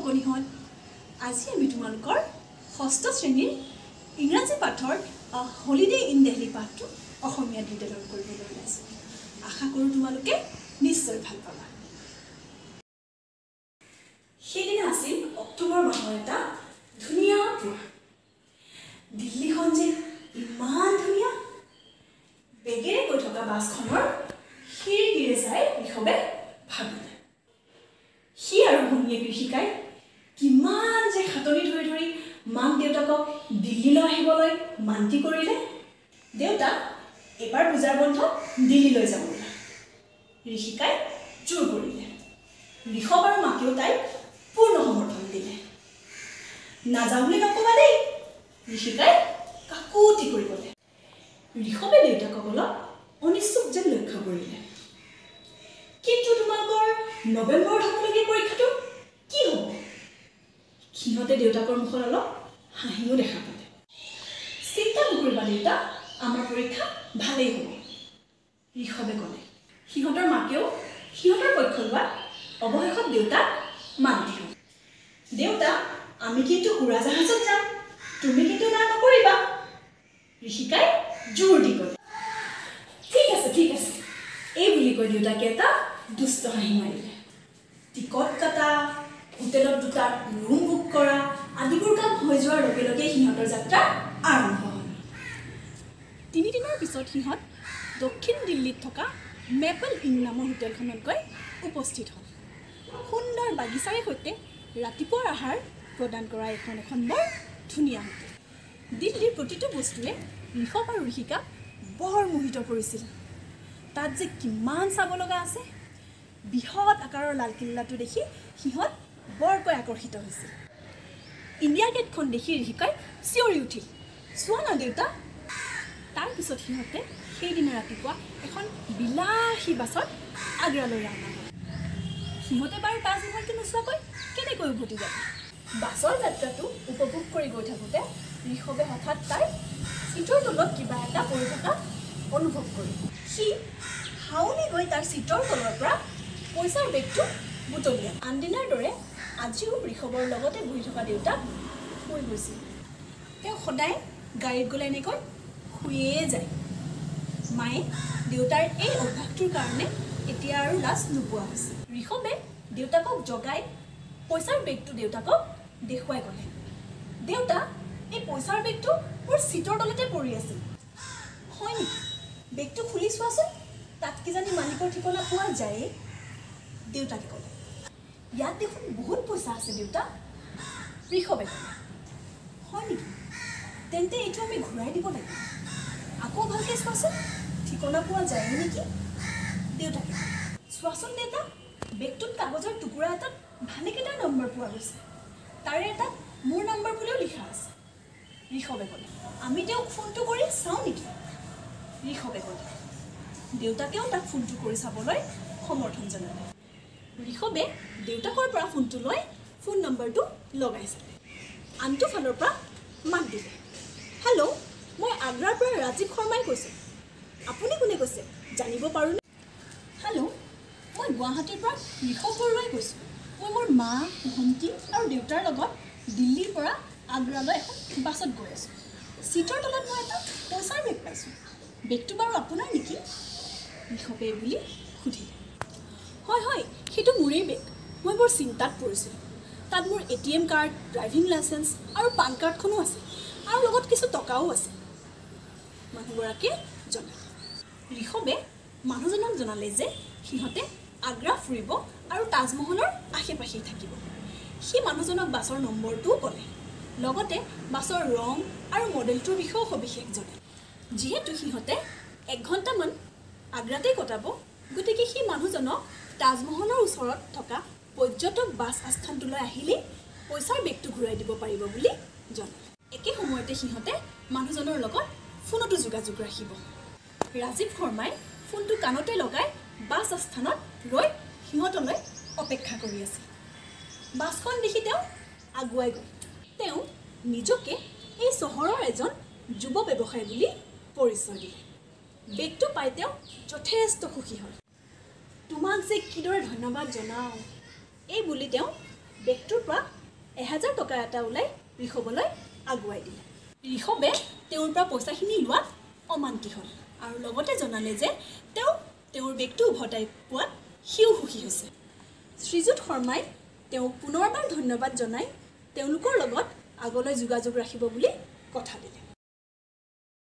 অকণিহঁত আজি আমি তোমালোকৰ ষষ্ঠ শ্ৰেণীৰ ইংৰাজী পাঠৰ হলিডে ইন দিল্লী পাঠটো অসমীয়াত বিদ্যালয় কৰিবলৈ ওলাইছোঁ। আশা কৰোঁ তোমালোকে নিশ্চয় ভাল পাবা। সেইদিনা আছিল অক্টোবৰ মাহৰ এটা ধুনীয়া পুৱা। দিল্লীখন যে ইমান ধুনীয়া। বেগেৰে গৈ থকা বাছখনৰ খিৰিকীৰে চাই ঋষভে ভাবিলে সি আৰু ভনীয়েক ঋষিকাই কিমান যে খাটনি ধৰি ধৰি মাক দেউতাকক দিল্লীলৈ আহিবলৈ মান্তি কৰিলে। দেউতা এবাৰ পূজাৰ বন্ধ দিল্লীলৈ যাব বোলে। ঋষিকাই জোৰ কৰিলে। ঋষভ আৰু মাকেও তাইক পূৰ্ণ সমৰ্থন দিলে। নাযাওঁ বুলি নকবা দেই, ঋষিকাই কাকুতি কৰি ক'লে। ঋষভে দেউতাকক অলপ অনিচ্ছুক যেন লক্ষ্য কৰিলে। কিন্তু তোমালোকৰ নৱেম্বৰত হ'বলগীয়া পৰীক্ষাটো কি হ'ব? সিহঁতে দেউতাকৰ মুখত অলপ হাঁহিও দেখা পালে। চিন্তা নকৰিবা দেউতা, আমাৰ পৰীক্ষা ভালেই হ'ব, ঋষভে ক'লে। সিহঁতৰ মাকেও সিহঁতৰ পক্ষ লোৱাত অৱশেষত দেউতাক মান্তি হ'ল। দেউতা আমি কিন্তু উৰাজাহাজত যাম, তুমি কিন্তু না নকৰিবা, ঋষিকাই জোৰ দি ক'লে। ঠিক আছে ঠিক আছে, এই বুলি কৈ দেউতাকে এটা দুষ্ট হাঁহি মাৰিলে। টিকট কটা, হোটেলত দুটা ৰুম বুক কৰা আদিবোৰ কাম হৈ যোৱাৰ লগে লগে সিহঁতৰ যাত্ৰা আৰম্ভ হ'ল। 3 দিনৰ পিছত সিহঁত দক্ষিণ দিল্লীত থকা মেপল ইন নামৰ হোটেলখনত গৈ উপস্থিত হ'ল। সুন্দৰ বাগিচাৰে সৈতে ৰাতিপুৱাৰ আহাৰ প্ৰদান কৰা এখন বৰ ধুনীয়া হোটেল। দিল্লীৰ প্ৰতিটো বস্তুৱে ঋষভ আৰু ঋষিকাক বৰ মোহিত কৰিছিল। তাত যে কিমান চাব লগা আছে। বৃহৎ আকাৰৰ লালকিল্লাটো দেখি সিহঁত বৰকৈ আকৰ্ষিত হৈছিল। ইণ্ডিয়া গেটখন দেখি ঋষিকাই চিঞৰি উঠিল, চোৱা না দেউতা। তাৰপিছত সিহঁতে সেইদিনা ৰাতিপুৱা এখন বিলাসী বাছত আগ্ৰালৈ ৰাওনা হ'ল। সিহঁতে বাৰু তাজমহলটো নোচোৱাকৈ কেনেকৈ উভতি যাব? বাছৰ যাত্ৰাটো উপভোগ কৰি গৈ থাকোঁতে ঋষভে হঠাৎ তাইৰ চিটৰ তলত কিবা এটা পৰি থকা অনুভৱ কৰিল। সি হাউলি গৈ তাৰ চিটৰ তলৰ পৰা পইচাৰ বেগটো বুটলিয়াল। আনদিনাৰ দৰে আজিও ঋষভৰ লগতে বহি থকা দেউতাক শুই গৈছিল। তেওঁ সদায় গাড়ীত গ'লে এনেকৈ শুয়ে যায়। মায়ে দেউতাৰ এই অভ্যাসটোৰ কাৰণে এতিয়া আৰু লাজ নোপোৱা হৈছে। ঋষভে দেউতাকক জগাই পইচাৰ বেগটো দেউতাকক দেখুৱাই ক'লে, দেউতা এই পইচাৰ বেগটো মোৰ চিটৰ তলতে পৰি আছিল। হয় নেকি? বেগটো খুলি চোৱাচোন, তাত কিজানি মালিকৰ ঠিকনা পোৱা যায়েই, দেউতাকে ক'লে। ইয়াত দেখোন বহুত পইচা আছে দেউতা, ঋষভে ক'লে। হয় নেকি? তেন্তে এইটো আমি ঘূৰাই দিব লাগিব। আকৌ ভালকৈ চোৱাচোন, ঠিকনা পোৱা যায় নেকি, দেউতাকে ক'লে। চোৱাচোন দেউতা, বেগটোত কাগজৰ টুকুৰা এটাত ভালেকেইটা নম্বৰ পোৱা গৈছে। তাৰে এটাত মোৰ নম্বৰ বুলিও লিখা আছে, ঋষভে ক'লে। আমি তেওঁক ফোনটো কৰি চাওঁ নেকি, ঋষভে ক'লে। দেউতাকেও তাক ফোনটো কৰি চাবলৈ সমৰ্থন জনালে। ঋষভে দেউতাকৰ পৰা ফোনটো লৈ ফোন নম্বৰটো লগাই চালে। আনটো ফালৰ পৰা মাত দিলে, হেল্ল', মই আগ্ৰাৰ পৰা ৰাজীৱ শৰ্মাই কৈছোঁ। আপুনি কোনে কৈছে জানিব পাৰোঁনে? হেল্ল', মই গুৱাহাটীৰ পৰা ঋষভ বৰুৱাই কৈছোঁ। মই মোৰ মা, ভণ্টি আৰু দেউতাৰ লগত দিল্লীৰ পৰা আগ্ৰালৈ এখন বাছত গৈ আছোঁ। চিটৰ তলত মই এটা পইচাৰ বেগ পাইছোঁ। বেগটো বাৰু আপোনাৰ নেকি, ঋষভে বুলি সুধিলে। হয় হয়, সেইটো মোৰেই বেগ। মই বৰ চিন্তাত পৰিছিলোঁ। তাত মোৰ ATM কাৰ্ড, ড্ৰাইভিং লাইচেঞ্চ আৰু পান কাৰ্ডখনো আছে, আৰু লগত কিছু টকাও আছে, মানুহগৰাকীয়ে জনালে। ঋষভে মানুহজনক জনালে যে সিহঁতে আগ্ৰা ফুৰিব আৰু তাজমহলৰ আশে পাশেই থাকিব। সি মানুহজনক বাছৰ নম্বৰটোও ক'লে, লগতে বাছৰ ৰং আৰু মডেলটোৰ বিষয়েও সবিশেষ জনালে। যিহেতু সিহঁতে 1 ঘণ্টামান আগ্ৰাতেই কটাব, গতিকে সি মানুহজনক তাজমহলৰ ওচৰত থকা পৰ্যটক বাছ আস্থানটোলৈ আহিলেই পইচাৰ বেগটো ঘূৰাই দিব পাৰিব বুলি জনালে। একে সময়তে সিহঁতে মানুহজনৰ লগত ফোনতো যোগাযোগ ৰাখিব। ৰাজীৱ শৰ্মাই ফোনটো কাণতে লগাই বাছ আস্থানত ৰৈ সিহঁতলৈ অপেক্ষা কৰি আছিল। বাছখন দেখি তেওঁ আগুৱাই গ'ল। তেওঁ নিজকে এই চহৰৰ এজন যুৱ ব্যৱসায়ী বুলি পৰিচয় দিলে। বেগটো পাই তেওঁ যথেষ্ট সুখী হ'ল। তোমাক যে কিদৰে ধন্যবাদ জনাওঁ, এই বুলি তেওঁ বেগটোৰ পৰা 1000 টকা এটা ওলাই ঋষভলৈ আগুৱাই দিলে। ঋষভে তেওঁৰ পৰা পইচাখিনি লোৱাত অমান্তি হ'ল আৰু লগতে জনালে যে তেওঁৰ বেগটো উভতাই পোৱাত সিও সুখী হৈছে। শ্ৰীযুত শৰ্মাই তেওঁক পুনৰবাৰ ধন্যবাদ জনাই তেওঁলোকৰ লগত আগলৈ যোগাযোগ ৰাখিব বুলি কথা দিলে।